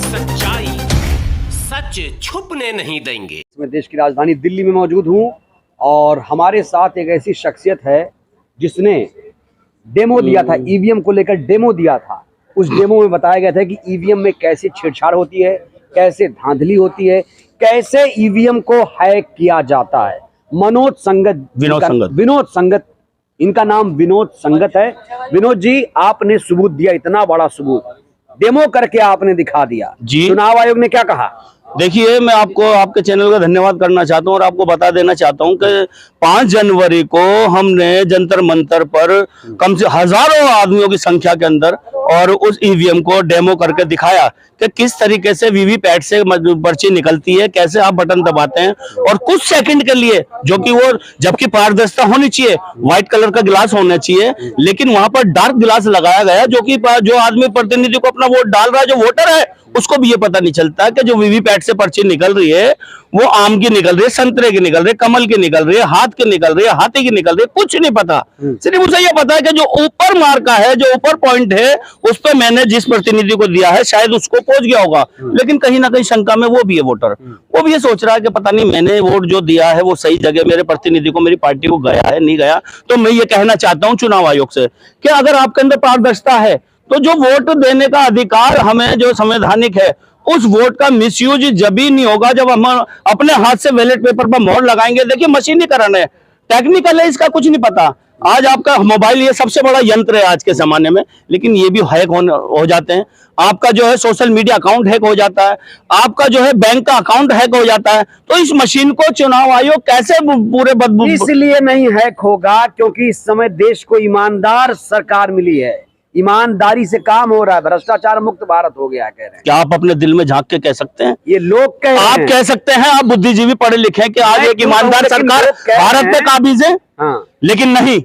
सच्चाई सच छुपने नहीं देंगे। मैं देश की राजधानी दिल्ली में मौजूद हूं और हमारे साथ एक ऐसी शख्सियत है जिसने डेमो दिया था, ईवीएम को लेकर डेमो दिया था। उस डेमो में बताया गया था कि ईवीएम में कैसे छेड़छाड़ होती है, कैसे धांधली होती है, कैसे ईवीएम को हैक किया जाता है। विनोद संगत, इनका नाम विनोद संगत है। विनोद जी, आपने सबूत दिया, इतना बड़ा सबूत डेमो करके आपने दिखा दिया जी। चुनाव आयोग ने क्या कहा? देखिए, मैं आपको आपके चैनल का धन्यवाद करना चाहता हूं और आपको बता देना चाहता हूं कि 5 जनवरी को हमने जंतर मंतर पर कम से हजारों आदमियों की संख्या के अंदर और उस ईवीएम को डेमो करके दिखाया कि किस तरीके से वीवीपैट से पर्ची निकलती है, कैसे आप बटन दबाते हैं और कुछ सेकंड के लिए, जो कि वो जबकि पारदर्शिता होनी चाहिए, व्हाइट कलर का गिलास होना चाहिए, लेकिन वहां पर डार्क गिलास लगाया गया, जो कि जो आदमी प्रतिनिधि को अपना वोट डाल रहा है, जो वोटर है, उसको भी ये पता नहीं चलता कि जो वीवीपैट से पर्ची निकल रही है वो आम की निकल रही है, संतरे की निकल रही है, कमल की निकल रही है, हाथ की निकल रही है, हाथी की निकल रही है, कुछ नहीं पता। सिर्फ उसे ये पता है कि जो ऊपर मार्का है, जो ऊपर पॉइंट है, उस पर मैंने जिस प्रतिनिधि को दिया है शायद उसको पहुंच गया होगा, लेकिन कहीं ना कहीं शंका में वो भी है वोटर। वो भी ये सोच रहा है कि पता नहीं मैंने वोट जो दिया है वो सही जगह मेरे प्रतिनिधि को, मेरी पार्टी को गया है, नहीं गया। तो मैं ये कहना चाहता हूँ चुनाव आयोग से कि अगर आपके अंदर पारदर्शिता है तो जो वोट देने का अधिकार हमें जो संवैधानिक है, उस वोट का मिसयूज जब ही नहीं होगा जब हम अपने हाथ से बैलेट पेपर पर मोहर लगाएंगे। देखिए, मशीनीकरण है, टेक्निकल है, इसका कुछ नहीं पता। आज आपका मोबाइल ये सबसे बड़ा यंत्र है आज के जमाने में, लेकिन ये भी हैक हो जाते हैं। आपका जो है सोशल मीडिया अकाउंट हैक हो जाता है, आपका जो है बैंक का अकाउंट हैक हो जाता है। तो इस मशीन को चुनाव आयोग कैसे पूरे बदबू, इसलिए नहीं हैक होगा क्योंकि इस समय देश को ईमानदार सरकार मिली है, ईमानदारी से काम हो रहा है, भ्रष्टाचार मुक्त भारत हो गया कह रहे हैं। क्या आप अपने दिल में झांक के कह सकते हैं? ये लोग कह रहे हैं। आप कह सकते हैं, आप बुद्धिजीवी पढ़े लिखे हैं कि आज एक ईमानदार सरकार भारत में काबिज है। हाँ। लेकिन नहीं,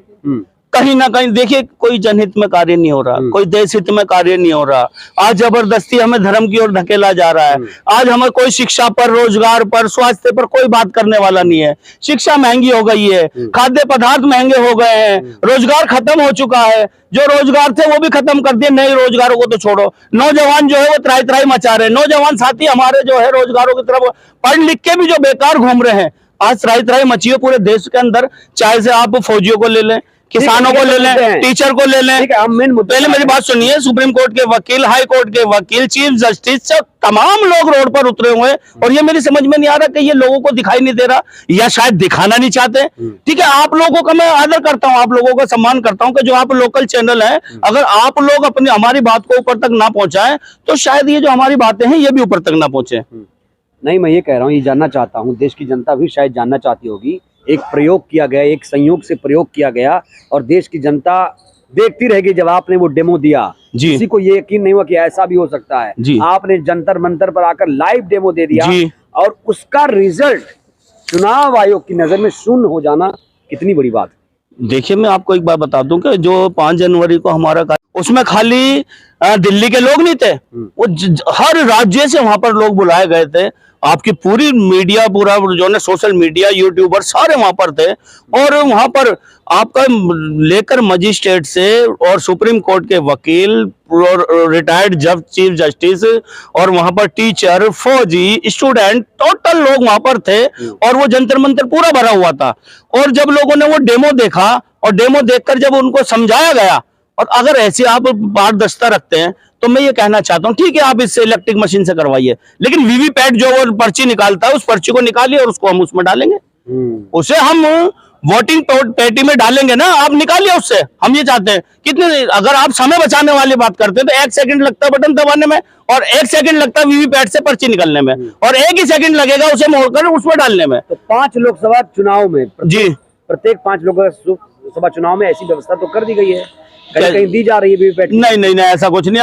कहीं ना कहीं देखिए कोई जनहित में कार्य नहीं हो रहा, कोई देश हित में कार्य नहीं हो रहा। आज जबरदस्ती हमें धर्म की ओर धकेला जा रहा है। आज हमें कोई शिक्षा पर, रोजगार पर, स्वास्थ्य पर कोई बात करने वाला नहीं है। शिक्षा महंगी हो गई है, खाद्य पदार्थ महंगे हो गए हैं, रोजगार खत्म हो चुका है। जो रोजगार थे वो भी खत्म कर दिए, नए रोजगारों को तो छोड़ो। नौजवान जो है वो त्राई त्राई मचा रहे हैं। नौजवान साथी हमारे जो है रोजगारों की तरफ पढ़ लिख के भी जो बेकार घूम रहे हैं। आज त्राई त्राई मची है पूरे देश के अंदर, चाहे से आप फौजियों को ले लें, किसानों को ले लें, टीचर को ले लें। पहले मेरी बात सुनिए, सुप्रीम कोर्ट के वकील, हाई कोर्ट के वकील, चीफ जस्टिस, सब तमाम लोग रोड पर उतरे हुए हैं और ये मेरी समझ में नहीं आ रहा कि ये लोगों को दिखाई नहीं दे रहा या शायद दिखाना नहीं चाहते। ठीक है, आप लोगों का मैं आदर करता हूं, आप लोगों का सम्मान करता हूं कि जो आप लोकल चैनल है, अगर आप लोग अपनी हमारी बात को ऊपर तक ना पहुंचाएं तो शायद ये जो हमारी बातें हैं ये भी ऊपर तक ना पहुंचे। नहीं, मैं ये कह रहा हूँ, ये जानना चाहता हूँ, देश की जनता भी शायद जानना चाहती होगी। एक प्रयोग किया गया, एक संयोग से प्रयोग किया गया और देश की जनता देखती रहेगी। जब आपने वो डेमो दिया, किसी को ये यकीन नहीं हुआ कि ऐसा भी हो सकता है। आपने जंतर मंतर पर आकर लाइव डेमो दे दिया और उसका रिजल्ट चुनाव आयोग की नजर में शून्य हो जाना कितनी बड़ी बात है। देखिए, मैं आपको एक बात बता दूं कि जो 5 जनवरी को हमारा उसमें खाली दिल्ली के लोग नहीं थे, वो हर राज्य से वहां पर लोग बुलाए गए थे। आपकी पूरी मीडिया, पूरा जो है सोशल मीडिया, यूट्यूबर सारे वहां पर थे और वहां पर आपका लेकर मजिस्ट्रेट से और सुप्रीम कोर्ट के वकील और रिटायर्ड चीफ जस्टिस और वहां पर टीचर, फौजी, स्टूडेंट, टोटल लोग वहां पर थे और वो जंतर मंतर पूरा भरा हुआ था। और जब लोगों ने वो डेमो देखा और डेमो देखकर जब उनको समझाया गया, और अगर ऐसे आप पारदर्शिता रखते हैं तो मैं ये कहना चाहता हूं, ठीक है आप इससे इलेक्ट्रिक मशीन से करवाइए, लेकिन वीवीपैट जो वो पर्ची निकालता है उस पर्ची को निकालिए और उसको हम उसमें डालेंगे, उसे हम वोटिंग पेटी में डालेंगे ना, आप निकालिए उससे। हम ये चाहते हैं कितने, अगर आप समय बचाने वाली बात करते हैं तो 1 सेकंड लगता है बटन दबाने में और 1 सेकंड लगता है वीवीपैट से पर्ची निकलने में और 1 ही सेकंड लगेगा उसे मोड़कर उसमें डालने में। तो 5 लोकसभा चुनाव में जी, प्रत्येक 5 लोकसभा चुनाव में ऐसी व्यवस्था तो कर दी गई है, कहीं दी जा रही है वीवीपैट? नहीं, ऐसा कुछ नहीं।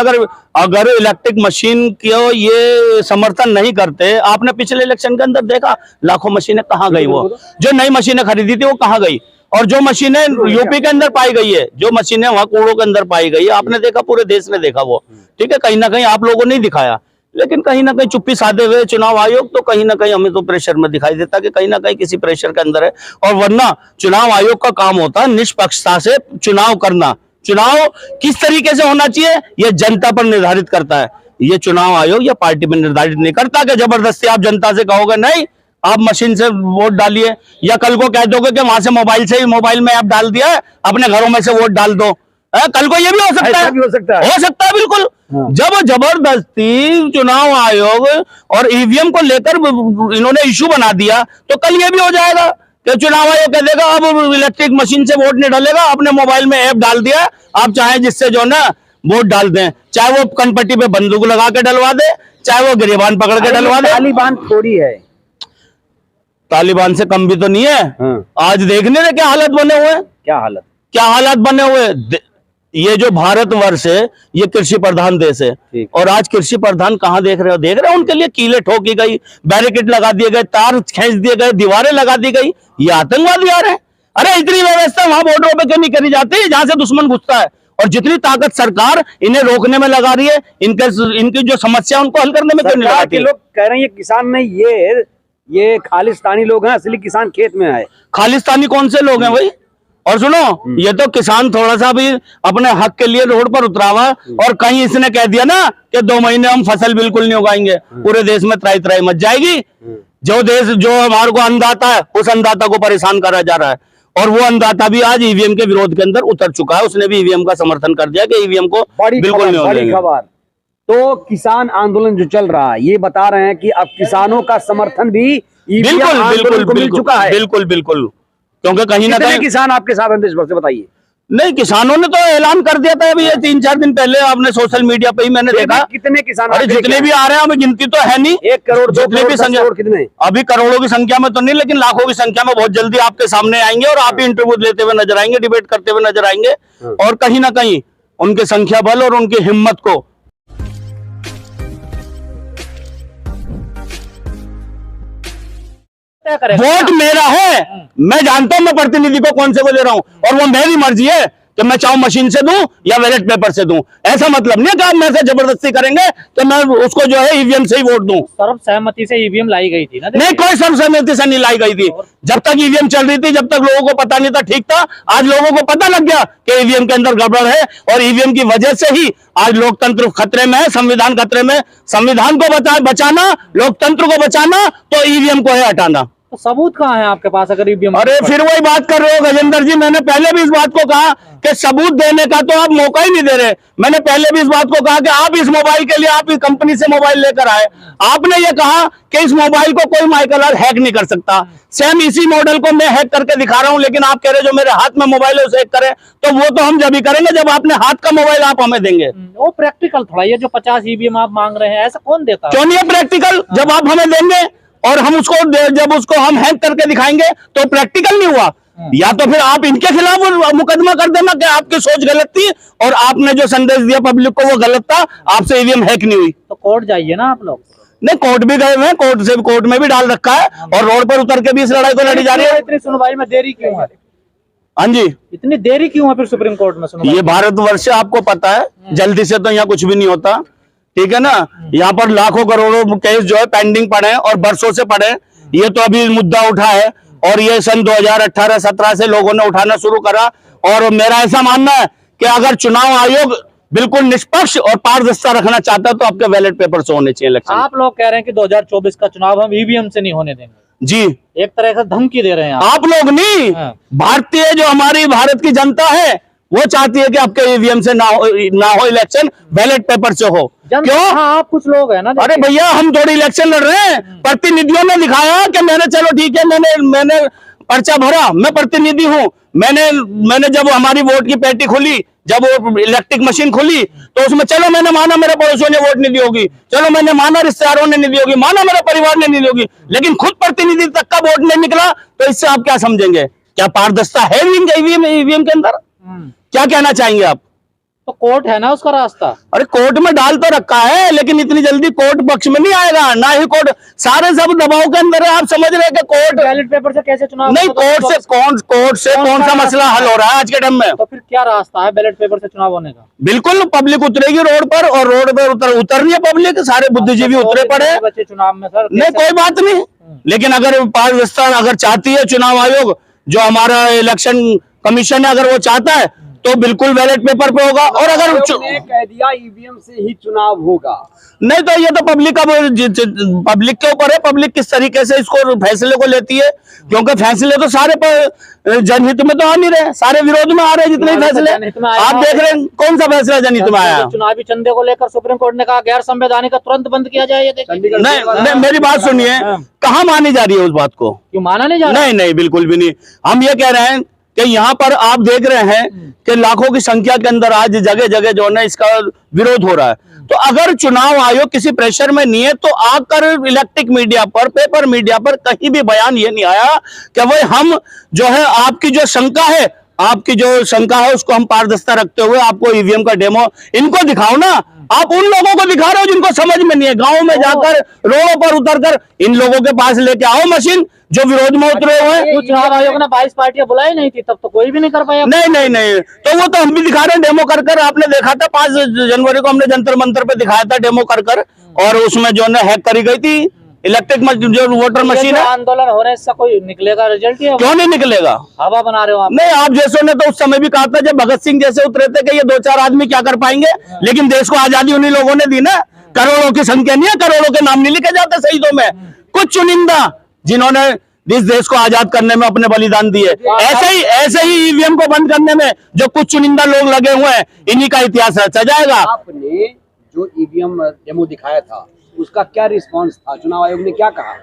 अगर इलेक्ट्रिक मशीन को ये समर्थन नहीं करते, आपने पिछले इलेक्शन के अंदर देखा लाखों मशीनें कहाँ गई, वो जो नई मशीनें खरीदी थी वो कहाँ गई, और जो मशीनें यूपी के अंदर पाई गई है, जो मशीनें वहां कूड़ों के अंदर पाई गई है, आपने देखा, पूरे देश ने देखा वो। ठीक है, कहीं ना कहीं आप लोगों ने दिखाया, लेकिन कहीं ना कहीं चुप्पी साधे हुए चुनाव आयोग तो कहीं ना कहीं हमें तो प्रेशर में दिखाई देता कि कहीं ना कहीं किसी प्रेशर के अंदर है। और वरना चुनाव आयोग का काम होता है निष्पक्षता से चुनाव करना। चुनाव किस तरीके से होना चाहिए यह जनता पर निर्धारित करता है। ये चुनाव आयोग या पार्टी में निर्धारित नहीं करता कि जबरदस्ती आप जनता से कहोगे नहीं आप मशीन से वोट डालिए, या कल को कह दोगे कि वहां से मोबाइल में ऐप डाल दिया है, अपने घरों में से वोट डाल दो। कल को ये भी हो सकता है, हो सकता है बिल्कुल। जब जबरदस्ती चुनाव आयोग और ईवीएम को लेकर इन्होंने इशू बना दिया तो कल ये भी हो जाएगा कि चुनाव आयोग कह देगा अब इलेक्ट्रिक मशीन से वोट नहीं डालेगा, अपने मोबाइल में ऐप डाल दिया, आप चाहे जिससे जो ना वोट डाल दें, चाहे वो कनपट्टी पे बंदूक लगा के डलवा दे, चाहे वो गिरेबान पकड़ के डलवा दे। तालिबान थोड़ी है, तालिबान से कम भी तो नहीं है। आज देखने में क्या हालत बने हुए हैं, क्या हालात बने हुए। ये जो भारतवर्ष है ये कृषि प्रधान देश है, और आज कृषि प्रधान कहाँ देख रहे हो उनके लिए कीले ठोकी गई, बैरिकेड लगा दिए गए, तार खींच दिए गए, दीवारें लगा दी गई, ये आतंकवादी आ रहे हैं। अरे इतनी व्यवस्था वहां बॉर्डरों पे क्यों नहीं करी जाती जहां से दुश्मन घुसता है, और जितनी ताकत सरकार इन्हें रोकने में लगा रही है, इनकी जो समस्या उनको हल करने में क्यों नहीं लगाती। लोग कह रहे हैं ये किसान नहीं, ये खालिस्तानी लोग हैं, असली किसान खेत में है। खालिस्तानी कौन से लोग हैं भाई? और सुनो, ये तो किसान थोड़ा सा भी अपने हक के लिए रोड पर उतरा हुआ, और कहीं इसने कह दिया ना कि 2 महीने हम फसल बिल्कुल नहीं उगाएंगे, पूरे देश में त्राही त्राही मच जाएगी। जो हमारे को अन्नदाता है उस अन्नदाता को परेशान करा जा रहा है, और वो अन्नदाता भी आज ईवीएम के विरोध के अंदर उतर चुका है। उसने भी ईवीएम का समर्थन कर दिया कि ईवीएम को बिल्कुल नहीं होने देंगे। तो किसान आंदोलन जो चल रहा है ये बता रहे हैं कि अब किसानों का समर्थन भी बिल्कुल मिल चुका है। बिल्कुल, क्योंकि कहीं ना कहीं किसान आपके साथ हैं देश भर से, बताइए। नहीं, किसानों ने तो ऐलान कर दिया था अभी ये 3-4 दिन पहले, आपने सोशल मीडिया पे ही मैंने देखा। कितने किसान? अरे जितने भी आ रहे हैं, हमें गिनती तो है नहीं, 1 करोड़, 2 जितने भी संख्या, कितने अभी करोड़ों की संख्या में तो नहीं, लेकिन लाखों की संख्या में बहुत जल्दी आपके सामने आएंगे, और आप ही इंटरव्यू लेते हुए नजर आएंगे, डिबेट करते हुए नजर आएंगे, और कहीं ना कहीं उनके संख्या बल और उनकी हिम्मत को वोट मेरा है, मैं जानता हूं मैं प्रतिनिधि को कौन से को दे रहा हूं, और वो मेरी मर्जी है कि मैं चाहूं मशीन से दूं या बैलेट पेपर से दूं। ऐसा मतलब नहीं है कि आप मेरे से जबरदस्ती करेंगे तो मैं उसको जो है ईवीएम से ही वोट दूं। सर्वसहमति से ईवीएम लाई गई थी ना? नहीं, कोई सर्वसहमति से नहीं लाई गई थी। जब तक ईवीएम चल रही थी, जब तक लोगों को पता नहीं था, ठीक था। आज लोगों को पता लग गया कि ईवीएम के अंदर गड़बड़ है, और ईवीएम की वजह से ही आज लोकतंत्र खतरे में है, संविधान खतरे में। संविधान को बचाना, लोकतंत्र को बचाना, तो ईवीएम को है हटाना। तो सबूत कहाँ है आपके पास अगर ईवीएम? अरे फिर वही बात कर रहे हो गजेंद्र जी, मैंने पहले भी इस बात को कहा कि सबूत देने का तो आप मौका ही नहीं दे रहे। मैंने पहले भी इस बात को कहा कि आप इस मोबाइल के लिए आप इस कंपनी से मोबाइल लेकर आए, आपने ये कहा कि इस मोबाइल को कोई माइकल आज हैक नहीं कर सकता। सेम इसी मॉडल को मैं हैक करके दिखा रहा हूं, लेकिन आप कह रहे जो मेरे हाथ में मोबाइल है उसे हैक करें, तो वो तो हम जब ही करेंगे जब आपने हाथ का मोबाइल आप हमें देंगे। वो प्रैक्टिकल थोड़ा, ये जो 50 ईवीएम आप मांग रहे हैं, ऐसा कौन देता है? क्यों नहीं है प्रैक्टिकल? जब आप हमें देंगे और हम जब उसको हम हैक करके दिखाएंगे तो प्रैक्टिकल नहीं हुआ। या तो फिर आप इनके खिलाफ मुकदमा कर देना कि आपकी सोच गलत थी और आपने जो संदेश दिया पब्लिक को वो गलत था, आपसे ईवीएम हैक नहीं हुई। तो कोर्ट जाइए ना आप लोग। नहीं, कोर्ट भी गए हुए हैं, कोर्ट में भी डाल रखा है, और रोड पर उतर के भी इस लड़ाई को लड़ी जा रही है। इतनी सुनवाई में देरी क्यों है? हाँ जी, इतनी देरी क्यों है फिर सुप्रीम कोर्ट में सुनवाई? ये भारतवर्ष आपको पता है, जल्दी से तो यहाँ कुछ भी नहीं होता, ठीक है ना। यहाँ पर लाखों करोड़ों केस जो है पेंडिंग पड़े हैं और बरसों से पड़े हैं। ये तो अभी मुद्दा उठा है, और ये सन 2018-17 से लोगों ने उठाना शुरू करा। और मेरा ऐसा मानना है कि अगर चुनाव आयोग बिल्कुल निष्पक्ष और पारदर्शिता रखना चाहता है तो आपके बैलेट पेपर से होने चाहिए इलेक्शन। आप लोग कह रहे हैं कि 2024 का चुनाव हम ईवीएम से नहीं होने देंगे जी, एक तरह से धमकी दे रहे हैं आप लोग नहीं, भारतीय जो हमारी भारत की जनता है वो चाहती है कि आपके ईवीएम से ना हो इलेक्शन, बैलेट पेपर से हो। क्यों? हाँ, आप कुछ लोग हैं ना। अरे भैया, हम थोड़ी इलेक्शन लड़ रहे हैं, प्रतिनिधियों ने दिखाया कि मैंने, चलो ठीक है, मैंने पर्चा भरा, मैं प्रतिनिधि हूँ। मैंने जब हमारी वोट की पेटी खुली, जब वो इलेक्ट्रिक मशीन खुली, तो उसमें चलो मैंने माना मेरे पड़ोसियों ने वोट नहीं दी होगी, चलो मैंने माना रिश्तेदारों ने नहीं दी होगी, माना मेरे परिवार ने नहीं दी होगी, लेकिन खुद प्रतिनिधि तक का वोट नहीं निकला, तो इससे आप क्या समझेंगे? क्या पारदर्शिता है ईवीएम के अंदर? क्या कहना चाहेंगे आप? तो कोर्ट है ना उसका रास्ता। अरे कोर्ट में डाल तो रखा है, लेकिन इतनी जल्दी कोर्ट पक्ष में नहीं आएगा, ना ही कोर्ट, सारे सब दबाव के अंदर है। आप समझ रहे हैं कि कोर्ट बैलेट पेपर से कैसे चुनाव नहीं, कोर्ट से कौन सा मसला हल हो रहा है आज के टाइम में? तो फिर क्या रास्ता है बैलेट पेपर से चुनाव होने का? बिल्कुल, पब्लिक उतरेगी रोड पर, और रोड पर उतरनी है पब्लिक, सारे बुद्धिजीवी उतरे पड़े बच्चे चुनाव में सर। नहीं, कोई बात नहीं, लेकिन अगर पारदर्शिता अगर चाहती है चुनाव आयोग, जो हमारा इलेक्शन कमीशन है, अगर वो चाहता है तो बिल्कुल बैलेट पेपर पे होगा। और अगर ने कह दिया ईवीएम से ही चुनाव होगा, नहीं तो ये तो पब्लिक का पब्लिक के ऊपर है, पब्लिक किस तरीके से इसको फैसले को लेती है, क्योंकि फैसले तो सारे जनहित में तो आ नहीं रहे, सारे विरोध में आ रहे हैं जितने फैसले आप देख रहे हैं। कौन सा फैसला जनहित में आया? चुनावी चंदे को लेकर सुप्रीम कोर्ट ने कहा गैर संवैधानिक का तुरंत बंद किया जाए। ये देखिए, नहीं मेरी बात सुनिए, कहाँ मानी जा रही है उस बात को? क्यों माना नहीं जा रहा? नहीं नहीं बिल्कुल भी नहीं। हम ये कह रहे हैं कि यहाँ पर आप देख रहे हैं कि लाखों की संख्या के अंदर आज जगह जगह जो है इसका विरोध हो रहा है। तो अगर चुनाव आयोग किसी प्रेशर में नहीं है तो आकर इलेक्ट्रिक मीडिया पर, पेपर मीडिया पर कहीं भी बयान ये नहीं आया कि भाई हम जो है आपकी जो शंका है उसको हम पारदर्शिता रखते हुए आपको ईवीएम का डेमो इनको दिखाओ ना। आप उन लोगों को दिखा रहे हो जिनको समझ में नहीं है, गांव में जाकर रोडों पर उतरकर इन लोगों के पास लेके आओ मशीन जो विरोध में उतरे हुए हैं। चुनाव आयोग ने 22 पार्टियां बुलाई नहीं थी, तब तो कोई भी नहीं कर पाया। नहीं तो वो तो हम भी दिखा रहे हैं डेमो कर। आपने देखा था 5 जनवरी को हमने जंतर मंतर पे दिखाया था डेमो कर और उसमें जो है हैक करी गई थी इलेक्ट्रिक जो वोटर मशीन है। आंदोलन हो रहे हैं, इसका कोई निकलेगा रिजल्ट? क्यों नहीं निकलेगा? हवा बना रहे हो आप। नहीं, आप जैसों ने तो उस समय भी कहा था जब भगत सिंह जैसे उतरे थे कि ये 2-4 आदमी क्या कर पाएंगे, लेकिन देश को आजादी उन्हीं लोगों ने दी ना। करोड़ों की संख्या नहीं है, करोड़ों के नाम नहीं लिखे जाते शहीदों में, कुछ चुनिंदा जिन्होंने इस देश को आजाद करने में अपने बलिदान दिए। ऐसे ही ईवीएम को बंद करने में जो कुछ चुनिंदा लोग लगे हुए हैं, इन्हीं का इतिहास रचा जाएगा। आपने जो ईवीएम डेमो दिखाया था उसका क्या रिस्पांस था? चुनाव आयोग ने क्या कहा?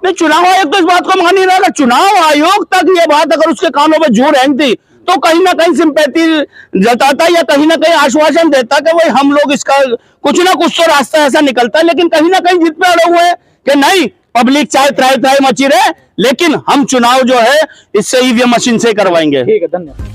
नहीं, चुनाव आयोग तो इस बात को मान ही रहा। चुनाव आयोग तक ये बात अगर उसके कानों में जू रहेंगी तो कहीं ना कहीं सिंपैथी जताता या कहीं ना कहीं आश्वासन देता कि भाई हम लोग इसका कुछ ना कुछ तो रास्ता ऐसा निकलता है। लेकिन कहीं ना कहीं जिद पे अड़े हुए हैं कि नहीं, पब्लिक चाहे त्राही त्राही मची रहे, लेकिन हम चुनाव जो है इससे ईवीएम मशीन से करवाएंगे। ठीक है, धन्यवाद।